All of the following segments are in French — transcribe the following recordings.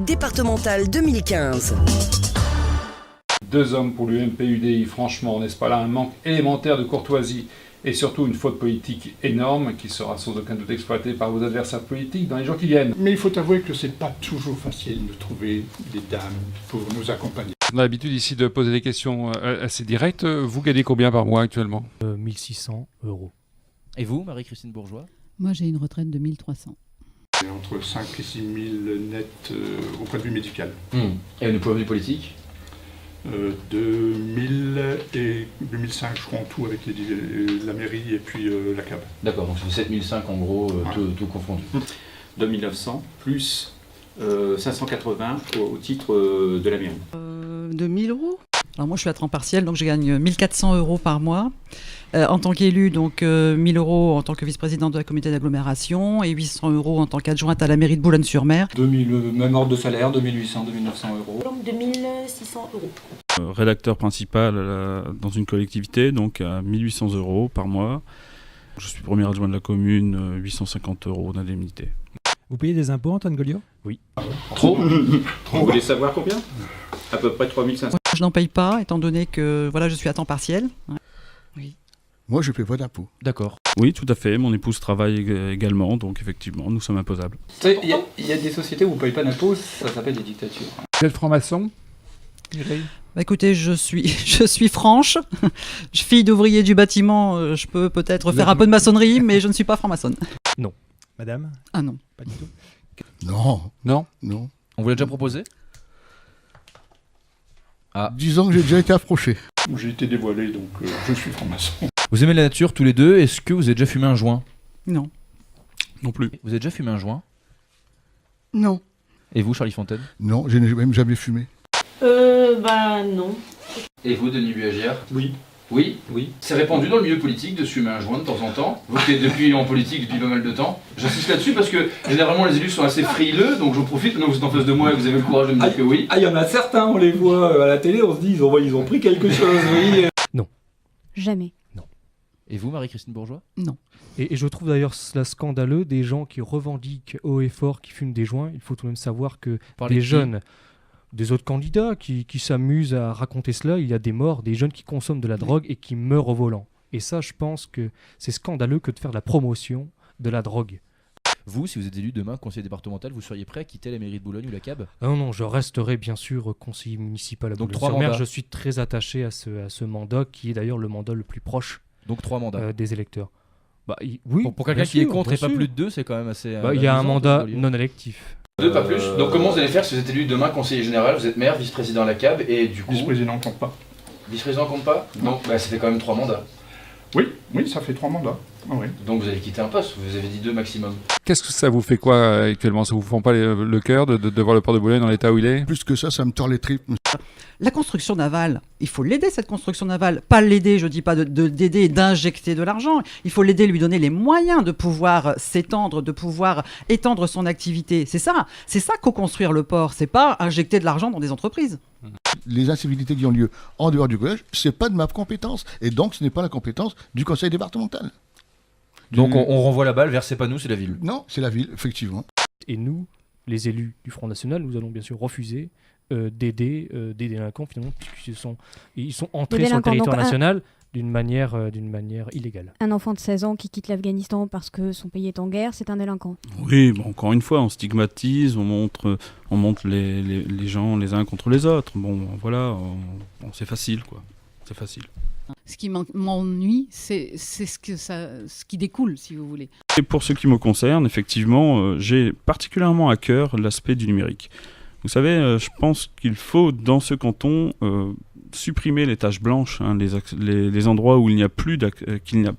départementales 2015. 2 hommes pour l'UMP-UDI, franchement, n'est-ce pas là un manque élémentaire de courtoisie et surtout une faute politique énorme qui sera sans aucun doute exploitée par vos adversaires politiques dans les jours qui viennent. Mais il faut avouer que c'est pas toujours facile de trouver des dames pour nous accompagner. On a l'habitude ici de poser des questions assez directes. Vous gagnez combien par mois actuellement ? 1600 €. Et vous, Marie-Christine Bourgeois ? Moi, j'ai une retraite de 1300. C'est entre 5 et 6 000 net au point de vue médical. Et au point de vue politique ? 2000 et 2005, je crois, en tout, avec la mairie et puis la CAB. D'accord, donc c'est 7005 en gros, tout confondu. 2900 plus 580 au titre de la mairie. 2000 €. Alors moi, je suis à temps partiel, donc je gagne 1400 € par mois. En tant qu'élu, donc 1000 € en tant que vice-présidente de la communauté d'agglomération et 800 € en tant qu'adjointe à la mairie de Boulogne-sur-Mer. 2000, même ordre de salaire, 2800, 2900 euros. Donc 2600 €. Rédacteur principal dans une collectivité, donc à 1800 € par mois. Je suis premier adjoint de la commune, 850 € d'indemnité. Vous payez des impôts, Antoine Goliot ? Oui. Trop. Vous voulez savoir combien ? À peu près 3500. Je n'en paye pas, étant donné que voilà, je suis à temps partiel. Oui. Moi, je ne paie pas d'impôts. D'accord. Oui, tout à fait. Mon épouse travaille également, donc effectivement, nous sommes imposables. Il y a des sociétés où vous ne payez pas d'impôts, ça s'appelle des dictatures. Vous êtes franc-maçon, Mireille ? Bah écoutez, je suis franche. Fille d'ouvrier du bâtiment, je peux peut-être faire un peu de maçonnerie, mais je ne suis pas franc-maçonne. Non. Madame ? Ah non. Pas du tout. Non. Non ? Non. On vous l'a déjà proposé ? Disons que j'ai déjà été approché. J'ai été dévoilé, donc je suis franc-maçon. Vous aimez la nature tous les deux, est-ce que vous avez déjà fumé un joint ? Non. Non plus. Vous avez déjà fumé un joint ? Non. Et vous, Charlie Fontaine ? Non, je n'ai même jamais fumé. Non. Et vous, Denis Buagière ? Oui. Oui ? Oui. C'est répandu dans le milieu politique de se fumer un joint de temps en temps. Vous qui êtes depuis en politique depuis pas mal de temps. J'insiste là-dessus parce que généralement les élus sont assez frileux, donc j'en profite, maintenant que vous êtes en face de moi et que vous avez le courage de me dire que oui. Ah, il y en a certains, on les voit à la télé, on se dit ils ont pris quelque chose, oui. Jamais. Et vous, Marie-Christine Bourgeois ? Non. Et je trouve d'ailleurs cela scandaleux des gens qui revendiquent haut et fort qui fument des joints. Il faut tout de même savoir que des jeunes, des autres candidats qui s'amusent à raconter cela, il y a des morts, des jeunes qui consomment de la drogue et qui meurent au volant. Et ça, je pense que c'est scandaleux que de faire de la promotion de la drogue. Vous, si vous êtes élu demain conseiller départemental, vous seriez prêt à quitter la mairie de Boulogne ou la CAB ? Non, je resterai bien sûr conseiller municipal à Donc Boulogne-sur-Mer. 3 mandats. Je suis très attaché à ce mandat qui est d'ailleurs le mandat le plus proche Donc 3 mandats. des électeurs. Oui, Pour quelqu'un bien qui est sûr, contre bien et pas sûr. plus de 2, c'est quand même assez... Il y a un amusant, mandat Goliot. non électif. 2, pas plus. Donc comment vous allez faire si vous êtes élu demain conseiller général, vous êtes maire, vice-président à la CAB et du coup... Vice-président compte pas. Vice-président compte pas ? Donc ça fait quand même 3 mandats. Oui, ça fait 3 mandats. Ah, oui. Donc vous allez quitter un poste, vous avez dit 2 maximum. Qu'est-ce que ça vous fait quoi actuellement ? Ça vous fend pas le cœur de voir le port de Boulogne dans l'état où il est ? Plus que ça me tord les tripes. La construction navale, il faut l'aider, cette construction navale. Pas l'aider, je dis pas d'aider et d'injecter de l'argent. Il faut l'aider, lui donner les moyens de pouvoir s'étendre, de pouvoir étendre son activité. C'est ça co-construire le port. C'est pas injecter de l'argent dans des entreprises. Les incivilités qui ont lieu en dehors du collège, c'est pas de ma compétence. Et donc, ce n'est pas la compétence du conseil départemental. Donc on renvoie la balle vers c'est pas nous, c'est la ville. Non, c'est la ville, effectivement. Et nous, les élus du Front National, nous allons bien sûr refuser d'aider des délinquants finalement, puisqu'ils sont entrés sur le territoire national d'une manière illégale. Un enfant de 16 ans qui quitte l'Afghanistan parce que son pays est en guerre, c'est un délinquant. Oui, encore une fois, on stigmatise, on montre les gens les uns contre les autres. Bon, voilà, c'est facile, quoi. C'est facile. Ce qui m'ennuie, c'est ce qui découle, si vous voulez. Et pour ce qui me concerne, effectivement, j'ai particulièrement à cœur l'aspect du numérique. Vous savez, je pense qu'il faut, dans ce canton, supprimer les taches blanches, les endroits où il n'y a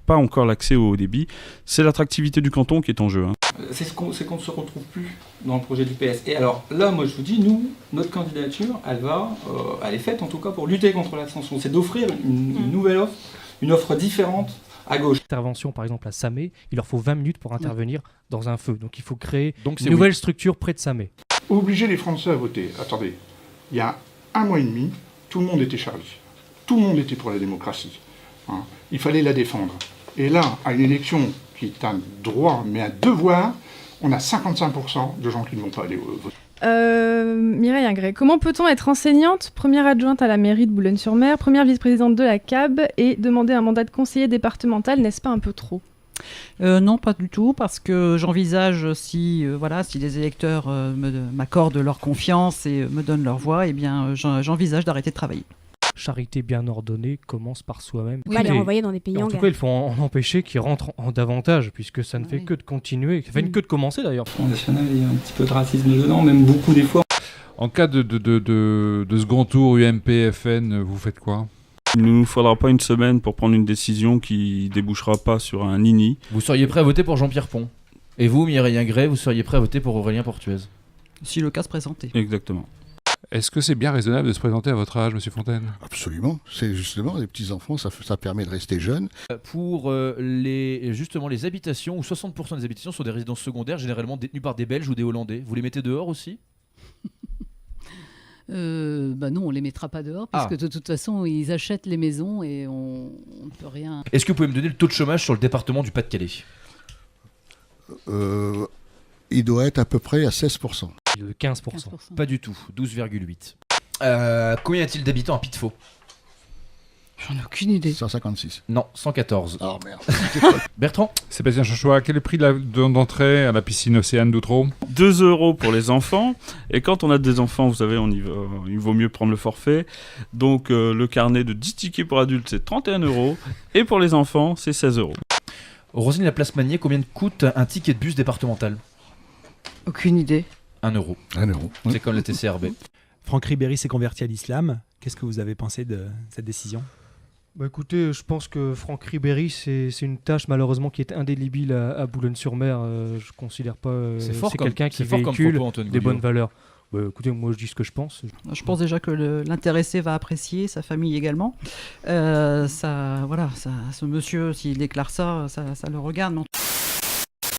pas encore l'accès au haut débit. C'est l'attractivité du canton qui est en jeu. C'est qu'on ne se retrouve plus dans le projet du PS. Et alors là, moi je vous dis, nous, notre candidature, elle est faite en tout cas pour lutter contre l'abstention. C'est d'offrir une nouvelle offre, une offre différente à gauche. Intervention par exemple à Samé, il leur faut 20 minutes pour intervenir dans un feu. Donc il faut créer une nouvelle structure près de Samé. Obliger les Français à voter. Attendez, il y a 1 mois et demi, tout le monde était Charlie. Tout le monde était pour la démocratie. Hein. Il fallait la défendre. Et là, à une élection qui est un droit, mais un devoir, on a 55% de gens qui ne vont pas aller voter. Mireille Ingré, comment peut-on être enseignante, première adjointe à la mairie de Boulogne-sur-Mer, première vice-présidente de la CAB et demander un mandat de conseiller départemental, n'est-ce pas un peu trop ? Non, pas du tout, parce que j'envisage si les électeurs m'accordent leur confiance et me donnent leur voix, eh bien j'envisage d'arrêter de travailler. Charité bien ordonnée commence par soi-même. Pas les renvoyer dans des pays en En tout guerre. cas, il faut en empêcher qu'ils rentrent en davantage, puisque ça ne fait que de continuer, ça fait que de commencer d'ailleurs. Front National, il y a un petit peu de racisme dedans, même beaucoup des fois. En cas de second tour UMP-FN, vous faites quoi ? Il ne nous faudra pas une semaine pour prendre une décision qui débouchera pas sur un nini. Vous seriez prêt à voter pour Jean-Pierre Pont. Et vous, Mireille Ingré, vous seriez prêt à voter pour Aurélien Portuez. Si le cas se présentait. Exactement. Est-ce que c'est bien raisonnable de se présenter à votre âge, Monsieur Fontaine ? Absolument. C'est justement, les petits-enfants, ça permet de rester jeune. Pour justement les habitations, où 60% des habitations sont des résidences secondaires, généralement détenues par des Belges ou des Hollandais. Vous les mettez dehors aussi ? Non, on les mettra pas dehors, parce que de toute façon, ils achètent les maisons et on ne peut rien... Est-ce que vous pouvez me donner le taux de chômage sur le département du Pas-de-Calais ? Il doit être à peu près à 16%. De 15%. Pas du tout, 12,8. Combien y a-t-il d'habitants à Pitfau ? J'en ai aucune idée. 156. Non, 114. Oh merde. Bertrand ? Sébastien Chochois, quel est le prix d'entrée à la piscine Océane d'Outreau ? 2 € pour les enfants. Et quand on a des enfants, vous savez, il vaut mieux prendre le forfait. Donc le carnet de 10 tickets pour adultes, c'est 31 €. Et pour les enfants, c'est 16 €. Roselyne Laplace-Magnier, combien coûte un ticket de bus départemental ? Aucune idée. 1 €. 1 €. C'est comme la TCRB. Franck Ribéry s'est converti à l'islam. Qu'est-ce que vous avez pensé de cette décision ? Écoutez, je pense que Franck Ribéry, c'est une tâche malheureusement qui est indélébile à Boulogne-sur-Mer. Je considère pas. C'est quelqu'un qui véhicule des bonnes valeurs. Écoutez, moi je dis ce que je pense. Je pense déjà que l'intéressé va apprécier, sa famille également. Ce monsieur, s'il déclare ça le regarde. Mais